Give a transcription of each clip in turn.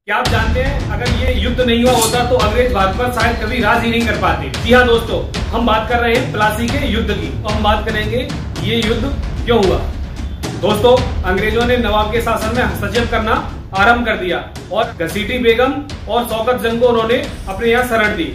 क्या आप जानते हैं अगर ये युद्ध नहीं हुआ होता तो अंग्रेज भारत पर शायद कभी राज ही नहीं कर पाते। जी हाँ दोस्तों, हम बात कर रहे हैं प्लासी के युद्ध की और हम बात करेंगे ये युद्ध क्यों हुआ। दोस्तों, अंग्रेजों ने नवाब के शासन में हस्तक्षेप करना आरंभ कर दिया और घसीटी बेगम और शौकत जंग को उन्होंने अपने यहाँ शरण दी।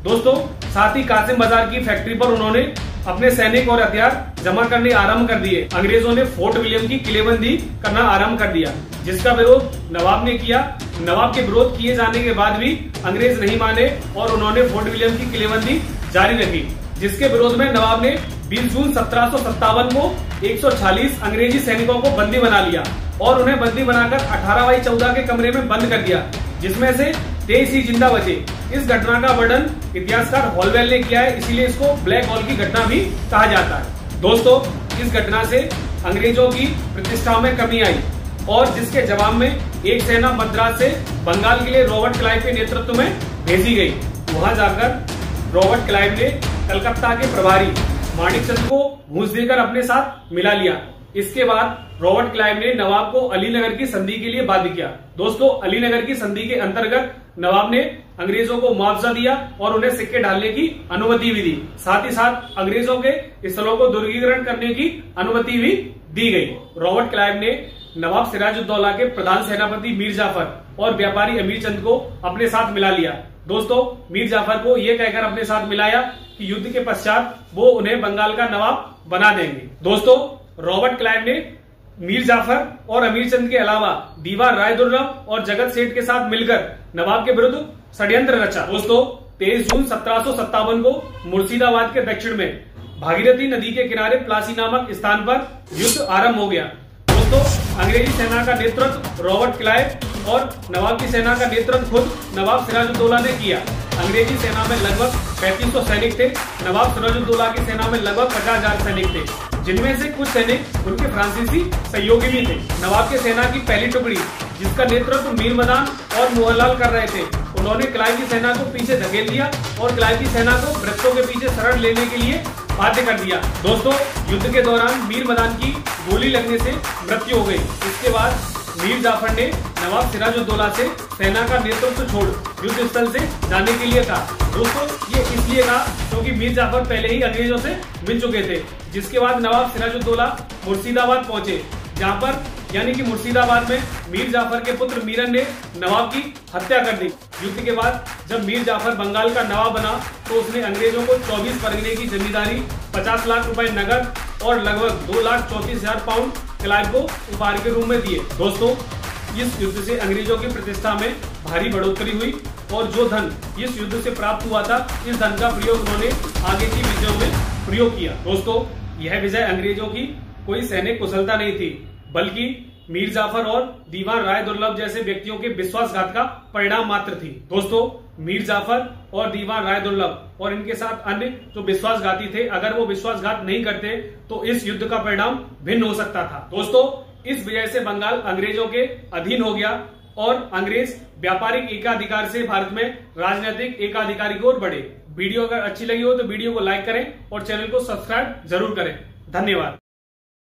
दोस्तों, साथ ही कासिम बाजार की फैक्ट्री पर उन्होंने अपने सैनिक और हथियार जमा करने आरंभ कर दिए। अंग्रेजों ने फोर्ट विलियम की किलेबंदी करना आरंभ कर दिया, जिसका विरोध नवाब ने किया। नवाब के विरोध किए जाने के बाद भी अंग्रेज नहीं माने और उन्होंने फोर्ट विलियम की किलेबंदी जारी रखी, जिसके विरोध में नवाब ने 20 जून 1757 को 146 अंग्रेजी सैनिकों को बंदी बना लिया और उन्हें बंदी बनाकर 18x14 के कमरे में बंद कर दिया, जिसमें से 23 ही जिंदा बचे। इस घटना का वर्णन इतिहासकार हॉलवेल ने किया है, इसीलिए इसको ब्लैक हॉल की घटना भी कहा जाता है। दोस्तों, इस घटना से अंग्रेजों की प्रतिष्ठा में कमी आई और जिसके जवाब में एक सेना मद्रास से बंगाल के लिए रॉबर्ट क्लाइव के नेतृत्व में भेजी गई। वहां जाकर रॉबर्ट क्लाइव ने कलकत्ता के प्रभारी माणिकचंद को घूस देकर अपने साथ मिला लिया। इसके बाद रॉबर्ट क्लाइव ने नवाब को अलीनगर की संधि के लिए बाध्य किया। दोस्तों, अलीनगर की संधि के अंतर्गत नवाब ने अंग्रेजों को मुआवजा दिया और उन्हें सिक्के डालने की अनुमति भी दी। साथ ही साथ अंग्रेजों के स्थलों को दुर्गीकरण करने की अनुमति भी दी गई। रॉबर्ट क्लाइव ने नवाब सिराजुद्दौला के प्रधान सेनापति मीर जाफर और व्यापारी अमीर चंद को अपने साथ मिला लिया। दोस्तों, मीर जाफर को यह कहकर अपने साथ मिलाया कि युद्ध के पश्चात वो उन्हें बंगाल का नवाब बना देंगे। दोस्तों, रॉबर्ट क्लाइव ने मीर जाफर और अमीर चंद के अलावा दीवान राय दुर्लभ और जगत सेठ के साथ मिलकर नवाब के विरुद्ध षड्यंत्र रचा। दोस्तों, 23 जून 1757 को मुर्शिदाबाद के दक्षिण में भागीरथी नदी के किनारे प्लासी नामक स्थान पर युद्ध आरंभ हो गया। दोस्तों, अंग्रेजी सेना का नेतृत्व रॉबर्ट क्लाइव और नवाब की सेना का नेतृत्व खुद नवाब सिराजुद्दौला ने किया। अंग्रेजी सेना में लगभग 3500 सैनिक थे। नवाब सिराजुद्दौला की सेना में लगभग 50,000 सैनिक थे, जिनमें से कुछ सैनिक उनके फ्रांसीसी सहयोगी भी थे। नवाब की सेना की पहली टुकड़ी, जिसका नेतृत्व मीर मदान और मोहनलाल कर रहे थे, उन्होंने क्लाइव की सेना को पीछे धकेल दिया और क्लाइव की सेना को वृक्षों के पीछे शरण लेने के लिए बाध्य कर दिया। दोस्तों, युद्ध के दौरान मीर मदान की गोली लगने से मृत्यु हो गई। इसके बाद मीर जाफर ने नवाब सिराजुद्दौला से सेना का नेतृत्व छोड़ युद्ध स्थल से जाने के लिए कहा। दोस्तों, ये इसलिए कहा क्योंकि मीर जाफर पहले ही अंग्रेजों से मिल चुके थे। जिसके बाद नवाब सिराजुद्दौला मुर्शिदाबाद पहुंचे, जहां पर यानी कि मुर्शिदाबाद में मीर जाफर के पुत्र मीरन ने नवाब की हत्या कर दी। युद्ध के बाद जब मीर जाफर बंगाल का नवाब बना तो उसने अंग्रेजों को 24 परगने की जमींदारी, 50 लाख रुपए नगद और लगभग 2,34,000 पाउंड क्लाइव को उपहार के रूप में दिए। दोस्तों, इस युद्ध से अंग्रेजों की प्रतिष्ठा में भारी बढ़ोतरी हुई और जो धन इस युद्ध से प्राप्त हुआ था, इस धन का प्रयोग उन्होंने आगे की विजयों में प्रयोग किया। दोस्तों, यह विजय अंग्रेजों की कोई सैनिक कुशलता नहीं थी, बल्कि मीर जाफर और दीवान राय दुर्लभ जैसे व्यक्तियों के विश्वासघात का परिणाम मात्र थी। दोस्तों, मीर जाफर और दीवान राय दुर्लभ और इनके साथ अन्य जो विश्वासघाती थे, अगर वो विश्वासघात नहीं करते तो इस युद्ध का परिणाम भिन्न हो सकता था। दोस्तों, इस विजय से बंगाल अंग्रेजों के अधीन हो गया और अंग्रेज व्यापारिक एकाधिकार से भारत में राजनीतिक एकाधिकारी की ओर बढ़े। वीडियो अगर अच्छी लगी हो तो वीडियो को लाइक करें और चैनल को सब्सक्राइब जरूर करें। धन्यवाद।